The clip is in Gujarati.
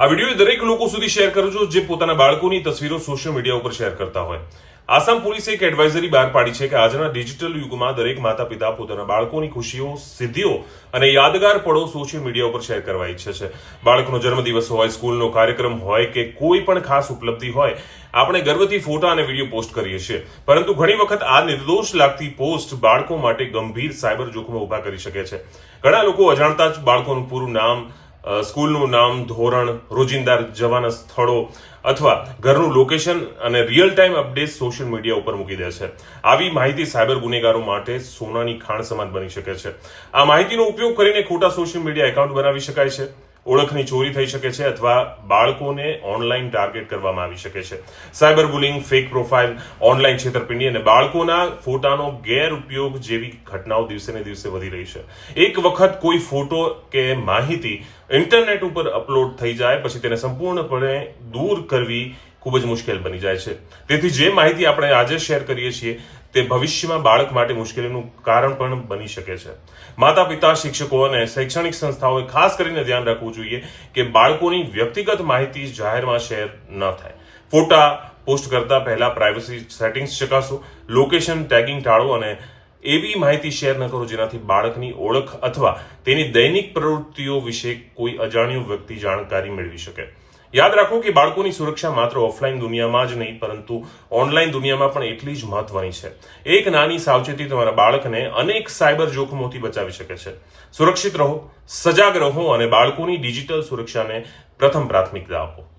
આ વિડીયો દરેક લોકો સુધી શેર કરજો જે પોતાના બાળકોની તસવીરો સોશિયલ મીડિયા ઉપર શેર કરતા હોય. આસામ પોલીસે એક એડવાઇઝરી બહાર પાડી છે કે આજના ડિજિટલ યુગમાં દરેક માતા પિતા પોતાના બાળકોની ખુશીઓ, સિદ્ધિઓ અને યાદગાર પળો સોશિયલ મીડિયા ઉપર શેર કરવા ઈચ્છે છે. બાળકનો જન્મદિવસ હોય, સ્કૂલનો કાર્યક્રમ હોય કે કોઈ પણ ખાસ ઉપલબ્ધિ હોય, આપણે ગર્વથી ફોટા અને વિડીયો પોસ્ટ કરીએ છીએ. પરંતુ ઘણી વખત આ નિર્દોષ લાગતી પોસ્ટ બાળકો માટે ગંભીર સાયબર જોખમો ઉભા કરી શકે છે. ઘણા લોકો અજાણતા જ બાળકોનું પૂરું નામ, સ્કૂલનું નામ, ધોરણ, રોજિંદા જવાના સ્થળો અથવા ઘરનું લોકેશન અને real time update social media ઉપર મૂકી દે છે. આવી માહિતી સાયબર ગુનેગારો માટે સોનાની ખાણ સમાન બની શકે છે. આ માહિતીનો ઉપયોગ કરીને ખોટા સોશિયલ મીડિયા એકાઉન્ટ બનાવી શકાય છે, ઓળખની ચોરી થઈ શકે છે અથવા બાળકોને ઓનલાઈન ટાર્ગેટ કરવામાં આવી શકે છે. Cyber bullying, fake profile, online છેતરપિંડી અને બાળકોના ફોટાનો ગેરઉપયોગ જેવી ઘટનાઓ દિવસે ને દિવસે વધી રહી છે. એક વખત કોઈ ફોટો કે માહિતી ઇન્ટરનેટ ઉપર અપલોડ થઈ જાય પછી તેને સંપૂર્ણપણે દૂર કરવી ખૂબ જ મુશ્કેલ બની જાય છે. તેથી જે માહિતી આપણે આજે શેર કરીએ છીએ તે ભવિષ્યમાં બાળક માટે મુશ્કેલીનું કારણ પણ બની શકે છે. માતા પિતા, શિક્ષકો અને શૈક્ષણિક સંસ્થાઓએ ખાસ કરીને ધ્યાન રાખવું જોઈએ કે બાળકોની વ્યક્તિગત માહિતી જાહેરમાં શેર ન થાય. ફોટા પોસ્ટ કરતા પહેલા પ્રાઇવસી સેટિંગ્સ ચકાસો, લોકેશન ટેગિંગ ટાળો અને એવી માહિતી શેર ન કરો જેનાથી બાળકની ઓળખ અથવા તેની દૈનિક પ્રવૃત્તિઓ વિશે કોઈ અજાણ્યો વ્યક્તિ જાણકારી મેળવી શકે. યાદ રાખો કે બાળકોની સુરક્ષા માત્ર ઓફલાઈન દુનિયામાં જ નહીં પરંતુ ઓનલાઈન દુનિયામાં પણ એટલી જ મહત્વની છે. એક નાની સાવચેતી તમારા બાળકને અનેક સાયબર જોખમોથી બચાવી શકે છે. સુરક્ષિત રહો, સજાગ રહો અને બાળકોની ડિજિટલ સુરક્ષાને પ્રથમ પ્રાથમિકતા આપો.